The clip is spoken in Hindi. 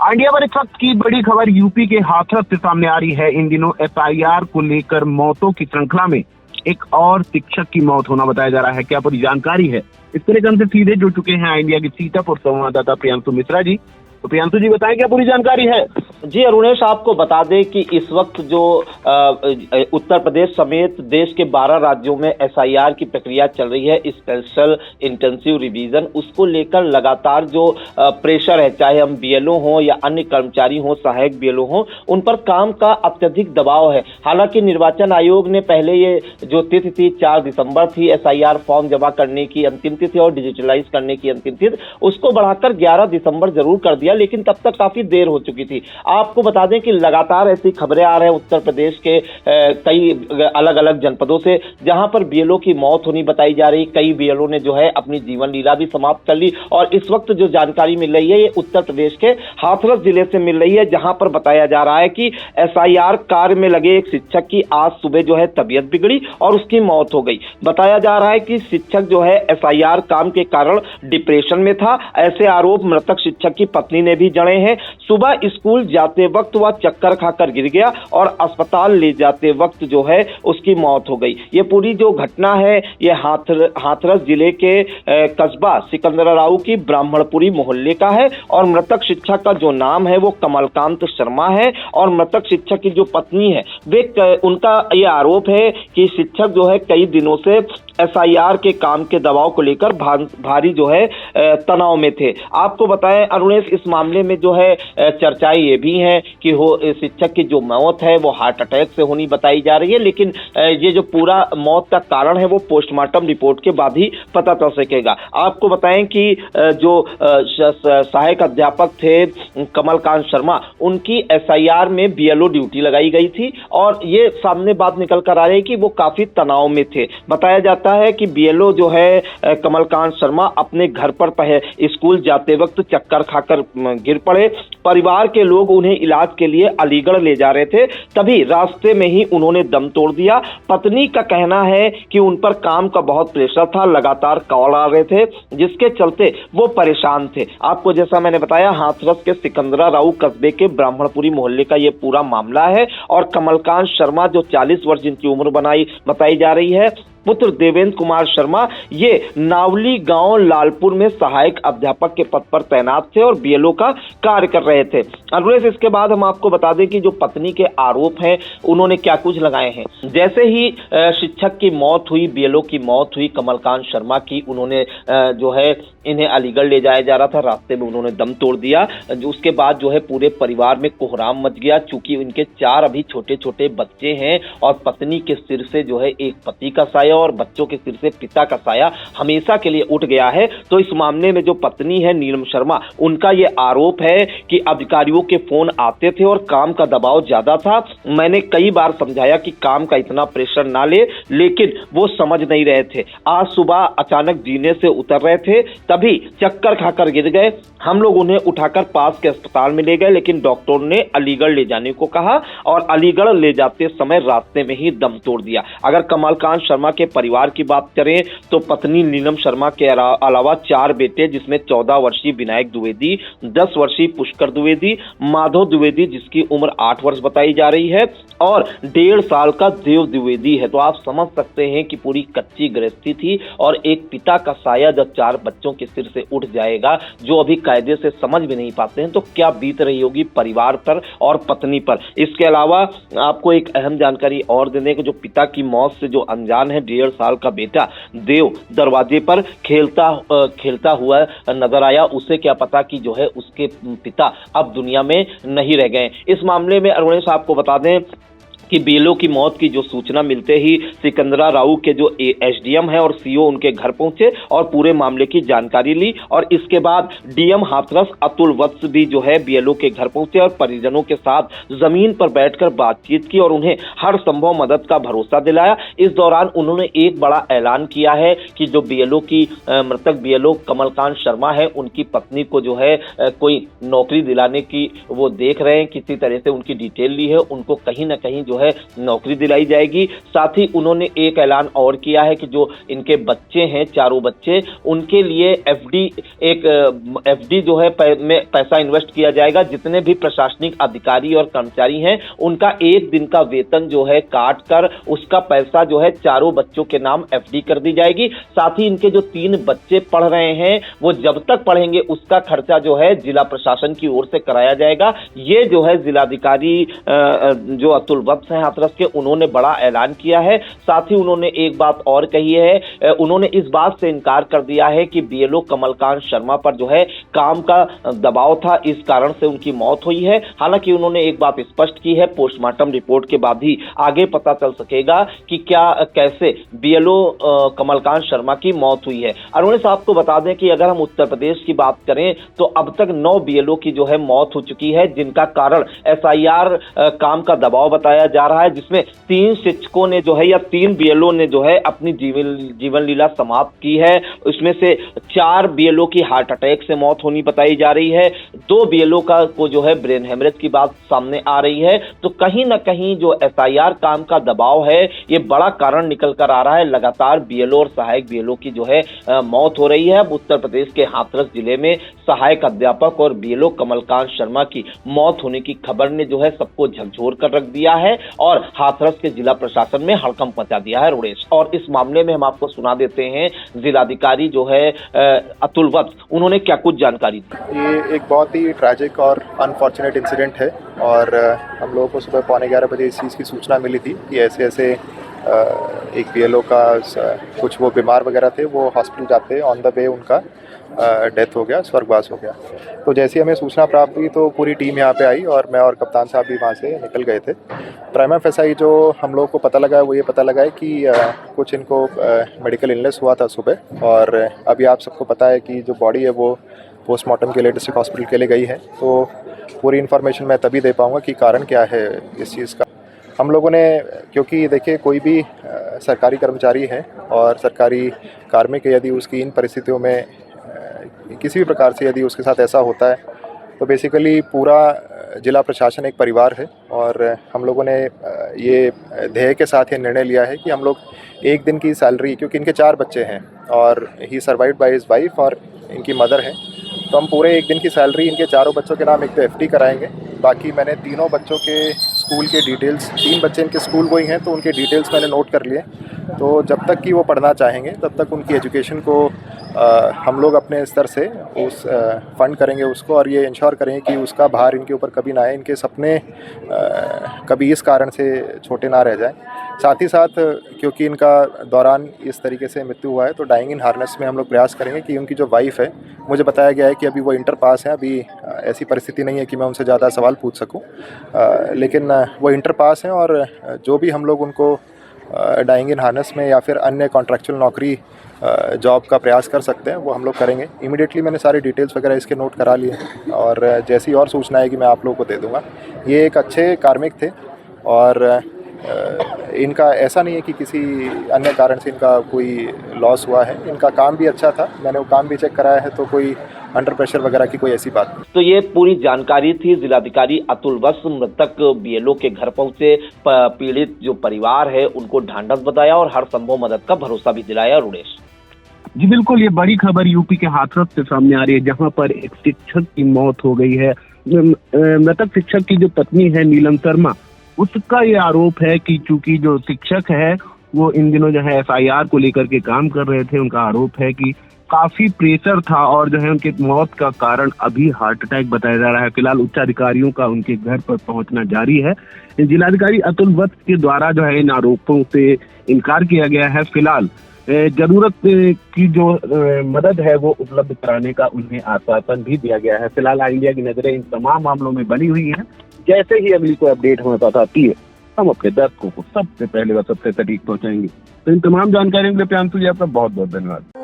इंडिया पर इस वक्त की बड़ी खबर यूपी के हाथरस से सामने आ रही है। इन दिनों एफआईआर को लेकर मौतों की श्रृंखला में एक और शिक्षक की मौत होना बताया जा रहा है। क्या पूरी जानकारी है, इसके लिए हमसे सीधे जुड़ चुके हैं इंडिया की सीतापुर संवाददाता प्रियांशु मिश्रा जी। तो प्रियांशु जी बताएं, क्या पूरी जानकारी है? जी अरुणेश, आपको बता दें कि इस वक्त जो उत्तर प्रदेश समेत देश के 12 राज्यों में एसआईआर की प्रक्रिया चल रही है, स्पेशल इंटेंसिव रिवीजन, उसको लेकर लगातार जो प्रेशर है, चाहे हम बीएलओ हों या अन्य कर्मचारी हों, सहायक बीएलओ हों, उन पर काम का अत्यधिक दबाव है। हालांकि निर्वाचन आयोग ने पहले ये जो तिथि थी 4 दिसंबर थी एसआईआर फॉर्म जमा करने की अंतिम तिथि और डिजिटलाइज करने की अंतिम तिथि, उसको बढ़ाकर 11 दिसंबर जरूर कर दिया, लेकिन तब तक काफी देर हो चुकी थी। आपको बता दें कि लगातार ऐसी खबरें आ रही हैं उत्तर प्रदेश के कई अलग अलग जनपदों से, जहां पर बीएलओ की मौत होनी बताई जा रही। कई बीएलओ ने जो है अपनी जीवन लीला भी समाप्त कर ली। और इस वक्त जो जानकारी मिल रही है ये उत्तर प्रदेश के हाथरस जिले से मिल रही है, जहां पर बताया जा रहा है कि एसआईआर कार्य में लगे एक शिक्षक की आज सुबह जो है तबीयत बिगड़ी और उसकी मौत हो गई। बताया जा रहा है कि शिक्षक जो है एसआईआर काम के कारण डिप्रेशन में था। ऐसे आरोप मृतक शिक्षक की पत्नी ने भी जड़े हैं। सुबह स्कूल जाते वक्त वह चक्कर खाकर गिर गया और अस्पताल ले जाते वक्त जो है उसकी मौत हो गई। ये पूरी जो घटना है ये हाथरस जिले के कस्बा सिकंदराऊ की ब्राह्मणपुरी मोहल्ले का है। और मृतक शिक्षक का जो नाम है वो कमलकांत शर्मा है। और मृतक शिक्षक की जो पत्नी है उनका ये आरोप है कि शिक्षक जो है कई दिनों से एसआईआर के काम के दबाव को लेकर भारी जो है तनाव में थे। आपको बताएं अरुणेश, इस मामले में जो है चर्चाएं ये भी हैं कि शिक्षक की जो मौत है वो हार्ट अटैक से होनी बताई जा रही है, लेकिन ये जो पूरा मौत का कारण है वो पोस्टमार्टम रिपोर्ट के बाद ही पता चल सकेगा। आपको बताएं कि जो सहायक अध्यापक थे कमलकांत शर्मा, उनकी एसआईआर में बीएलओ ड्यूटी लगाई गई थी और ये सामने बात निकल कर आ रही है कि वो काफी तनाव में थे। बताया जाता है कि बीएलओ जो है कमलकांत शर्मा अपने घर पर स्कूल जाते वक्त चक्कर खाकर गिर पड़े। परिवार के लोग उन्हें इलाज के लिए अलीगढ़ ले जा रहे थे, तभी रास्ते में ही उन्होंने दम तोड़ दिया। पत्नी का कहना है कि उन पर काम का बहुत प्रेशर था, लगातार कॉल आ रहे थे, जिसके चलते वो परेशान थे। आपको जैसा मैंने बताया, हाथरस के सिकंदराऊ कस्बे के ब्राह्मणपुरी मोहल्ले का ये पूरा मामला है। और कमलकांत शर्मा जो 40 वर्ष जिनकी उम्र बताई जा रही है, पुत्र देवेंद्र कुमार शर्मा, ये नावली गांव लालपुर में सहायक अध्यापक के पद पर तैनात थे और बीएलओ का कार्य कर रहे थे। अरुणेश, इसके बाद हम आपको बता दें कि जो पत्नी के आरोप हैं उन्होंने क्या कुछ लगाए हैं। जैसे ही शिक्षक की मौत हुई, बीएलओ की मौत हुई कमलकांत शर्मा की, उन्होंने जो है इन्हें अलीगढ़ ले जाया जा रहा था, रास्ते में उन्होंने दम तोड़ दिया। उसके बाद जो है पूरे परिवार में कोहराम मच गया। चूंकि उनके 4 अभी छोटे छोटे बच्चे हैं और पत्नी के सिर से जो है एक पति का साया और बच्चों के सिर से पिता का साया हमेशा के लिए उठ गया है। तो इस मामले में जो पत्नी है नीलम शर्मा, उनका ये आरोप है कि अधिकारियों के फोन आते थे और काम का दबाव ज्यादा था। मैंने कई बार समझाया कि काम का इतना प्रेशर ना ले, लेकिन वो समझ नहीं रहे थे। आज सुबह अचानक जीने से उतर रहे थे, तभी चक्कर खाकर गिर गए। हम लोग उन्हें उठाकर पास के अस्पताल में ले गए, लेकिन डॉक्टर ने अलीगढ़ ले जाने को कहा और अलीगढ़ ले जाते समय रास्ते में ही दम तोड़ दिया। अगर कमलकांत शर्मा के परिवार की बात करें तो पत्नी नीलम शर्मा के अलावा 4 बेटे, जिसमें 14 वर्षीय विनायक द्विवेदी, 10 वर्षीय पुष्कर द्विवेदी, माधव द्विवेदी जिसकी उम्र 8 वर्ष बताई जा रही है, और 1.5 साल का देव द्विवेदी है। तो आप समझ सकते हैं कि पूरी कच्ची गृहस्थी थी और एक पिता का साया जब 4 बच्चों के सिर से उठ जाएगा, जो अभी कायदे से समझ भी नहीं पाते हैं, तो क्या बीत रही होगी परिवार पर और पत्नी पर। इसके अलावा आपको एक अहम जानकारी और देने कि जो पिता की मौत से जो अनजान है 1.5 साल का बेटा देव दरवाजे पर खेलता हुआ नजर आया। उसे क्या पता कि जो है उसके पिता अब दुनिया में नहीं रह गए। इस मामले में अरुणेश आपको बता दें कि बीएलओ की मौत की जो सूचना मिलते ही सिकंदराऊ के जो एसडीएम है और सीओ उनके घर पहुंचे और पूरे मामले की जानकारी ली। और इसके बाद डीएम हाथरस अतुल वत्स भी जो है बीएलओ के घर पहुंचे और परिजनों के साथ जमीन पर बैठकर बातचीत की और उन्हें हर संभव मदद का भरोसा दिलाया। इस दौरान उन्होंने एक बड़ा ऐलान किया है कि जो बीएलओ की मृतक बीएलओ कमलकांत शर्मा है, उनकी पत्नी को जो है कोई नौकरी दिलाने की वो देख रहे हैं, किसी तरह से उनकी डिटेल ली है, उनको कहीं ना कहीं जो है नौकरी दिलाई जाएगी। साथ ही उन्होंने एक ऐलान और किया है कि जो इनके बच्चे हैं, चारों बच्चे, उनके लिए एफडी जो है में पैसा इन्वेस्ट किया जाएगा। जितने भी प्रशासनिक अधिकारी और कर्मचारी हैं उनका एक दिन का वेतन जो है काट कर उसका पैसा जो है चारों बच्चों के नाम एफडी कर दी जाएगी। साथ ही इनके जो 3 बच्चे पढ़ रहे हैं वो जब तक पढ़ेंगे उसका खर्चा जो है जिला प्रशासन की ओर से कराया जाएगा। ये जो है जिलाधिकारी जो अतुल वत्स हैं हाथरस के, उन्होंने बड़ा ऐलान किया है। साथ ही उन्होंने एक बात और कही है, उन्होंने इस बात से इनकार कर दिया है कि बीएलओ कमलकांत शर्मा पर जो है काम का दबाव था, इस कारण से उनकी मौत हुई है। हालांकि उन्होंने एक बात स्पष्ट की है, पोस्टमार्टम रिपोर्ट के बाद ही आगे पता चल सकेगा कि कैसे बीएलओ कमलकांत शर्मा की मौत हुई है। अरुण साहब को बता दें कि अगर हम उत्तर प्रदेश की बात करें तो अब तक 9 बीएलओ की जो है मौत हो चुकी है, जिनका कारण एसआईआर काम का दबाव बताया जा रहा है, जिसमें 3 शिक्षकों ने जो है या 3 बीएलओ ने जो है अपनी जीवन लीला समाप्त की है। उसमें से 4 बीएलओ की हार्ट अटैक से मौत होनी बताई जा रही है, 2 बीएलओ को जो है ब्रेन हेमरेज की बात सामने आ रही है। तो कहीं ना कहीं जो एसआईआर काम का दबाव है ये बड़ा कारण निकल कर आ रहा है। लगातार बीएलओ और सहायक बीएलओ की जो है मौत हो रही है। अब उत्तर प्रदेश के हाथरस जिले में सहायक अध्यापक और बीएलओ कमलकांत शर्मा की मौत होने की खबर ने जो है सबको झकझोर कर रख दिया है और हाथरस के जिला प्रशासन में हड़कंप मचा दिया है रुणेश। और इस मामले में हम आपको सुना देते हैं जिलाधिकारी जो है अतुल वत्स, उन्होंने क्या कुछ जानकारी दी। ये एक बहुत ही ट्रैजिक और अनफॉर्चुनेट इंसिडेंट है और हम लोगों को सुबह 11:15 बजे इस चीज़ की सूचना मिली थी कि ऐसे ऐसे एक बीएलओ का कुछ वो बीमार वगैरह थे, वो हॉस्पिटल जाते ऑन द वे उनका डेथ हो गया, स्वर्गवास हो गया। तो जैसे हमें सूचना प्राप्त हुई तो पूरी टीम यहाँ पे आई और मैं और कप्तान साहब भी वहाँ से निकल गए थे। प्राइमा फेसाई जो हम लोग को पता लगा है वो ये पता लगा है कि कुछ इनको मेडिकल इलनेस हुआ था सुबह, और अभी आप सबको पता है कि जो बॉडी है वो पोस्टमार्टम के लिए डिस्ट्रिक्ट हॉस्पिटल के लिए गई है। तो पूरी इन्फॉर्मेशन मैं तभी दे पाऊँगा कि कारण क्या है इस चीज़ का। हम लोगों ने, क्योंकि देखिए कोई भी सरकारी कर्मचारी है और सरकारी कार्मिक यदि उसकी इन परिस्थितियों में किसी भी प्रकार से यदि उसके साथ ऐसा होता है तो बेसिकली पूरा जिला प्रशासन एक परिवार है। और हम लोगों ने ये ध्येय के साथ ये निर्णय लिया है कि हम लोग एक दिन की सैलरी, क्योंकि इनके 4 बच्चे हैं और ही सर्वाइव्ड बाय हिज वाइफ और इनकी मदर है, तो हम पूरे एक दिन की सैलरी इनके चारों बच्चों के नाम एक तो एफडी कराएंगे। बाकी मैंने तीनों बच्चों के स्कूल के डिटेल्स, 3 बच्चे इनके स्कूल गोइंग हैं तो उनके डिटेल्स मैंने नोट कर लिए। तो जब तक कि वो पढ़ना चाहेंगे तब तक उनकी एजुकेशन को हम लोग अपने स्तर से उस फंड करेंगे उसको, और ये इंश्योर करेंगे कि उसका भार इनके ऊपर कभी ना आए, इनके सपने कभी इस कारण से छोटे ना रह जाएं। साथ ही साथ क्योंकि इनका दौरान इस तरीके से मृत्यु हुआ है तो डाइंग इन हार्नेस में हम लोग प्रयास करेंगे कि उनकी जो वाइफ़ है, मुझे बताया गया है कि अभी वो इंटर पास है, अभी ऐसी परिस्थिति नहीं है कि मैं उनसे ज़्यादा सवाल पूछ सकूं, लेकिन वो इंटर पास हैं और जो भी हम लोग उनको डाइंग इन हार्नेस में या फिर अन्य कॉन्ट्रैक्चुअल नौकरी जॉब का प्रयास कर सकते हैं वो हम लोग करेंगे। इमीडिएटली मैंने सारी डिटेल्स वगैरह इसके नोट करा लिए और जैसी और सूचना आएगी मैं आप लोगों को दे दूँगा। ये एक अच्छे कार्मिक थे और इनका ऐसा नहीं है कि किसी अन्य कारण से इनका कोई लॉस हुआ है, इनका काम भी अच्छा था, मैंने वो काम भी चेक कराया है, तो कोई अंडर प्रेशर वगैरह की कोई ऐसी बात नहीं। तो ये पूरी जानकारी थी। जिलाधिकारी अतुल वत्स मृतक बीएलओ के घर पहुंचे, पीड़ित जो परिवार है उनको ढांढस बताया और हर संभव मदद का भरोसा भी दिलाया। रुणेश जी बिल्कुल, ये बड़ी खबर यूपी के हाथरस से सामने आ रही है जहां पर एक शिक्षक की मौत हो गई है। मृतक शिक्षक की जो पत्नी है नीलम शर्मा, उसका ये आरोप है कि चूंकि जो शिक्षक है वो इन दिनों जो है एसआईआर को लेकर के काम कर रहे थे, उनका आरोप है कि काफी प्रेशर था और जो है उनके मौत का कारण अभी हार्ट अटैक बताया जा रहा है। फिलहाल उच्चाधिकारियों का उनके घर पर पहुंचना जारी है। जिलाधिकारी अतुल वत्स के द्वारा जो है इन आरोपों से इनकार किया गया है। फिलहाल जरूरत की जो मदद है वो उपलब्ध कराने का उन्हें आश्वासन भी दिया गया है। फिलहाल ऑल इंडिया की नजरें इन तमाम मामलों में बनी हुई हैं। जैसे ही अगली कोई अपडेट हमें पता आती है हम अपने दर्शकों को सबसे पहले व सबसे सटीक पहुंचाएंगे। तो इन तमाम जानकारियों के लिए प्रियांशु जी आपका बहुत बहुत धन्यवाद।